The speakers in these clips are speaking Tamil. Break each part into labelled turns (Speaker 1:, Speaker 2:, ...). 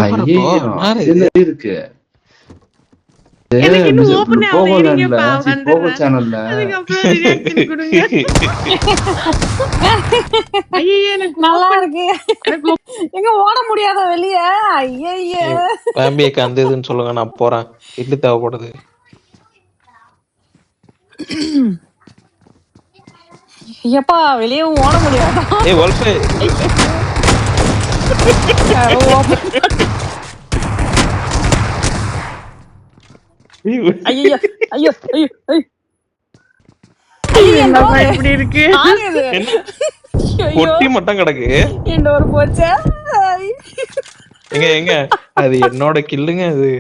Speaker 1: ஐயோ இருக்கு
Speaker 2: எனக்கு இன்னும் ஓபன்
Speaker 1: போகோலன்ல போகோ சேனல்ல
Speaker 3: நல்லா இருக்கு. எங்க ஓட முடியாத வெளிய. ஐயய்ய
Speaker 4: ஃபேமிலிக்கு அந்த இதுன்னு சொல்லுங்க, நான் போறேன். இட்லி தேவைப்படுது.
Speaker 3: எப்பா வெளியவும் ஓட முடியாதா?
Speaker 4: ஏய் வல்ஃபே
Speaker 3: ஐயோ ஐயோ ஐயோ
Speaker 2: இப்படி இருக்கு.
Speaker 4: பொட்டி மட்டும் கிடக்கு.
Speaker 3: ஒரு போச்சா
Speaker 4: எங்க எங்க அது என்னோட கில்லுங்க அது.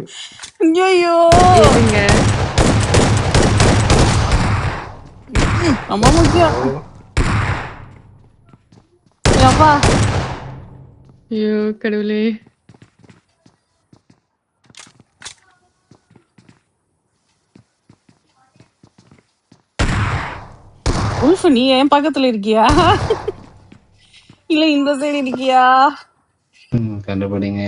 Speaker 3: ஐயோ ரொம்ப முக்கியம். அப்பா
Speaker 2: ஐயோ கடவுளே.
Speaker 3: உல்ஃப் நீ என் பக்கத்துல இருக்கியா இல்ல இந்த சைடு இருக்கியா?
Speaker 1: கண்டுபிடிங்க.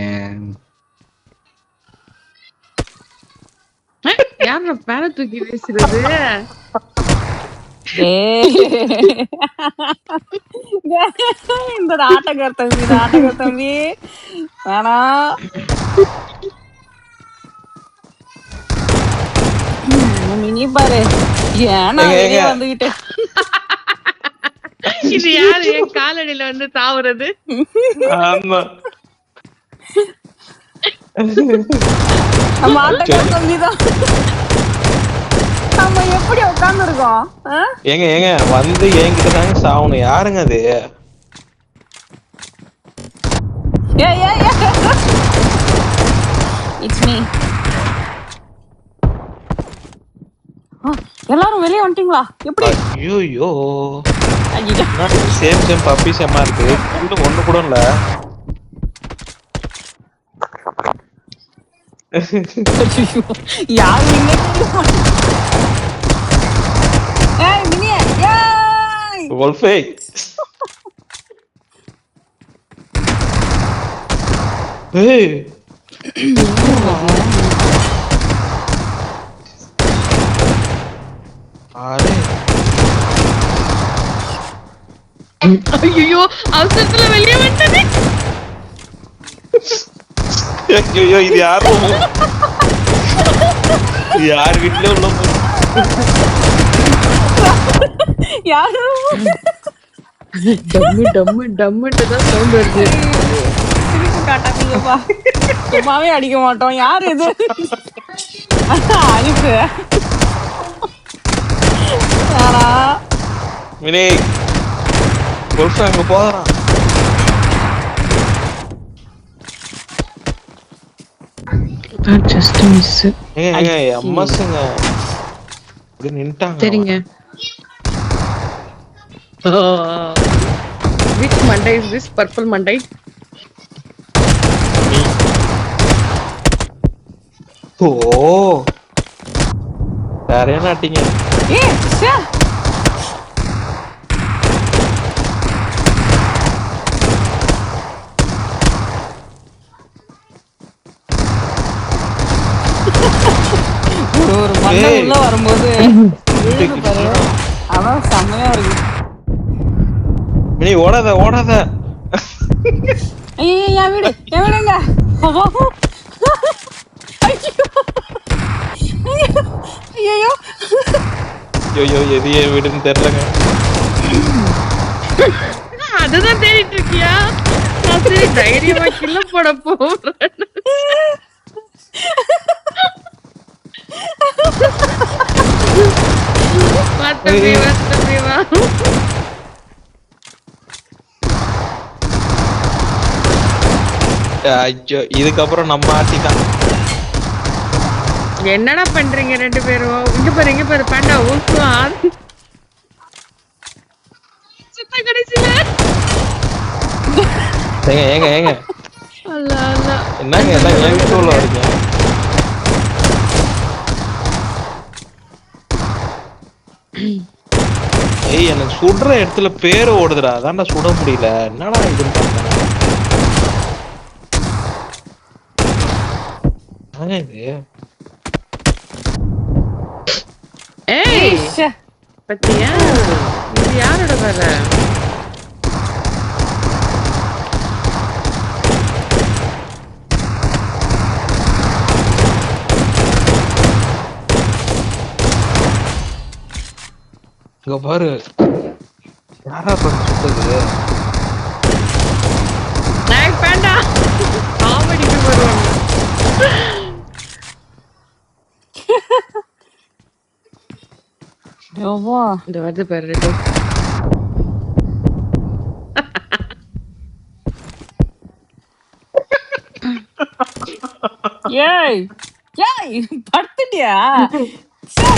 Speaker 2: யார பேர தூக்கி வீசுறது?
Speaker 3: இந்த நாட்டகர் தம்பி வேணா. மினி பாரு ஏன்னா வந்துகிட்டு.
Speaker 2: இது யாரு என் காலடியில வந்து தாவுறது?
Speaker 4: ஆமா
Speaker 3: நம்ம ஆட்டகர் தம்பிதான். நம்ம எப்படி உட்கார்ந்து இருக்கோம்?
Speaker 4: ஏங்க ஏங்க வந்து என்கிட்ட தாங்க சாவணும். யாருங்க அது?
Speaker 3: It's me. எல்லாரும் வெளியே வந்துட்டீங்களா? எப்படி?
Speaker 4: ஐயோ சேம் சேம் பப்பி சேமா இருக்கு. ஒண்ணு கூட இல்ல.
Speaker 3: யாரு
Speaker 4: வல்ஃபே ஏய் ஆரே
Speaker 2: ஐயோ அவசரத்துல வெளியே வந்துட்டே.
Speaker 4: ஐயோ இது யாரு யார் வீட்ல உள்ள
Speaker 3: யாரு?
Speaker 2: டம்மு டம்மு டம்முட்டு தான் சவுண்ட் வருது.
Speaker 3: திருப்பி காட்டாதீங்கப்பா. சும்மாவே அடிக்க மாட்டோம். யாரு இது? அனுப்பு.
Speaker 4: மினி வல்ஃபே அங்க போறான்.
Speaker 2: Just miss.
Speaker 4: ஏங்க அம்மாசுங்க அப்படியே நின்னுட்டாங்க.
Speaker 2: சரிங்க. Which Monday is this? Purple Monday.
Speaker 4: ஓ வேற நாட்டிங்க.
Speaker 3: ஒரு மண்ணை உள்ள வரும்போது அதான் செம்மையா இருக்கு.
Speaker 4: மினி ஓடாத ஓடாத.
Speaker 3: என் வீடு எங்க? ஐயோ
Speaker 4: ஐயோ எது என் வீடுன்னு தெரியலங்க.
Speaker 2: அதுதான் தேடிட்டு இருக்கியா? நான் சரி தைரியமா கில்ல போட போறேன்.
Speaker 4: ஐயோ இதுக்கப்புறம் நம்ம ஆட்டிதான்.
Speaker 2: என்னடா பண்றீங்க ரெண்டு பேரும்? இங்க பாரு பாண்டா ஊசுவா சுத்த கடைசில.
Speaker 4: ஏங்க
Speaker 2: அல்ல அல்ல
Speaker 4: என்னங்க எல்லாம் என் வீட்டுல வரீங்க? ஏய் எனக்கு சுடுற இடத்துல பேரு ஓடுதுடா. அதான்டா சுட முடியல. என்னடா இதுன்னு பார்த்தேன். இது
Speaker 2: ஏய்
Speaker 3: ச்சே.
Speaker 2: பத்தியா இது யாரோட வேற
Speaker 4: இங்க பாரு யாரா சுத்தது
Speaker 2: வேண்டா காமெடிக்கு வருவாங்க
Speaker 3: யோவா.
Speaker 2: இந்த வருது பாரு
Speaker 3: ஏய் ஏய் படுத்துட்டியா? ச்சே,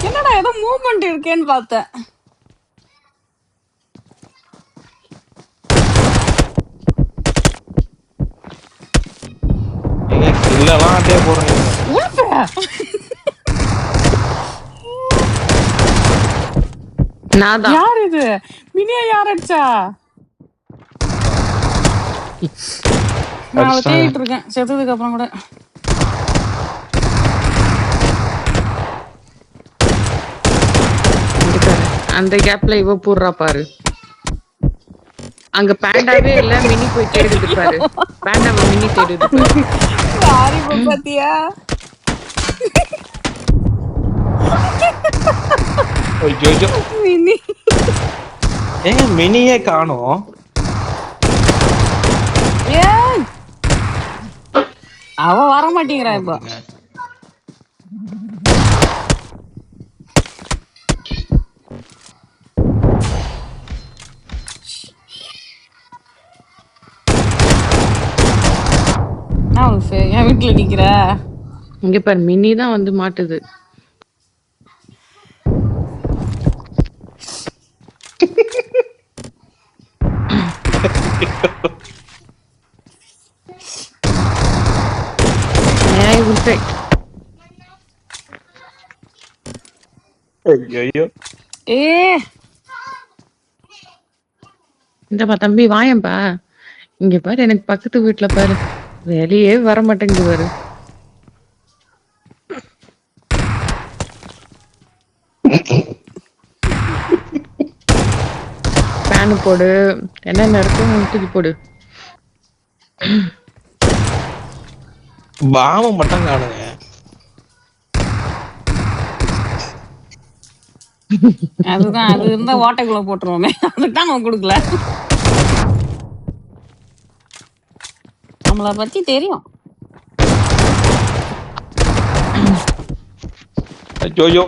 Speaker 3: என்னடா ஏதோ மூவ்மெண்ட் இருக்கேன்னு பார்த்தேன்.
Speaker 4: நீங்க கில்லெல்லாம் அட்டே போடுறீங்க.
Speaker 3: உழுப்புற.
Speaker 2: நான் தான்
Speaker 3: யார் இது? மினியா யார் அடிச்சா? நான் அவளை
Speaker 4: அடிச்சிட்டாங்க.
Speaker 3: தேடிட்டு இருக்கேன் செத்ததுக்கு அப்புறம் கூட.
Speaker 2: இருக்காரு. அந்த கேப்ல இவ போடுறா பாரு அங்க பேண்டாவே இல்ல மினி போய் தேடுது பாரு பேண்டாவை மினி தேடுது பாரு
Speaker 3: சாரி பாத்தியா?
Speaker 4: ஐயோ
Speaker 3: மினி
Speaker 4: ஏங்க மினியே காணோம்.
Speaker 3: ஏய் அவ வர மாட்டேங்கிறா இப்போ. என் வீட்டுல நிக்கிற
Speaker 2: இங்க பாரு மினி தான் வந்து மாட்டுது I will take.
Speaker 4: ஐயோ
Speaker 3: ஏ
Speaker 2: இந்தப்பா தம்பி வாயம்பா இங்க பாரு எனக்கு பக்கத்து வீட்டுல பாரு வெளியே வர மாட்டேங்குது பாரு ஃபேனு போடு என்னென்ன இருக்கும் தூக்கி போடு
Speaker 4: பாம மட்டும் காணுங்க.
Speaker 3: அதுதான் அது இருந்தா ஓட்டைக்குள்ள போட்டுருவோமே அதுதான் அவன் கொடுக்கல. நம்மள பத்தி தெரியும்.
Speaker 4: ஐயோ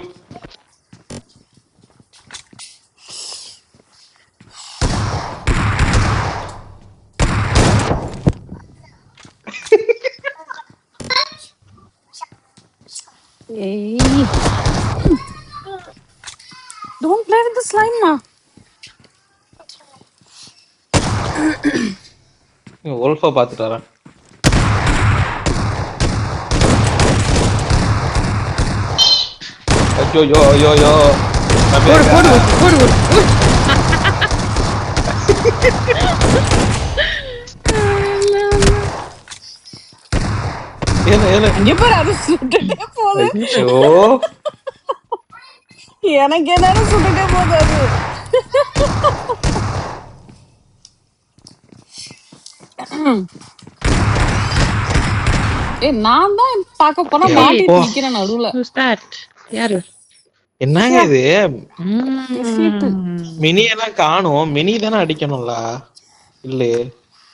Speaker 3: ஏய் don't play with the slime ma.
Speaker 4: wolf பாத்துட்டாரா? ஐயோ
Speaker 2: போடு போடு போடு
Speaker 3: இங்க பாரு அது சுட்டுட்டே போகுது.
Speaker 4: ஐயோ
Speaker 3: எனக்கு என்னன்னு சுட்டுட்டே போகுது அது. ஏய் நான் தான் பார்க்க போனா மாட்டிட்டு நிக்கிறேன் நடுவுல.
Speaker 2: Who's that? யாரு?
Speaker 4: என்னங்க இது?
Speaker 3: சீட்டு.
Speaker 4: மினி எல்லாம் காணோம். மினி தானே அடிக்கணும்ல? இல்லையே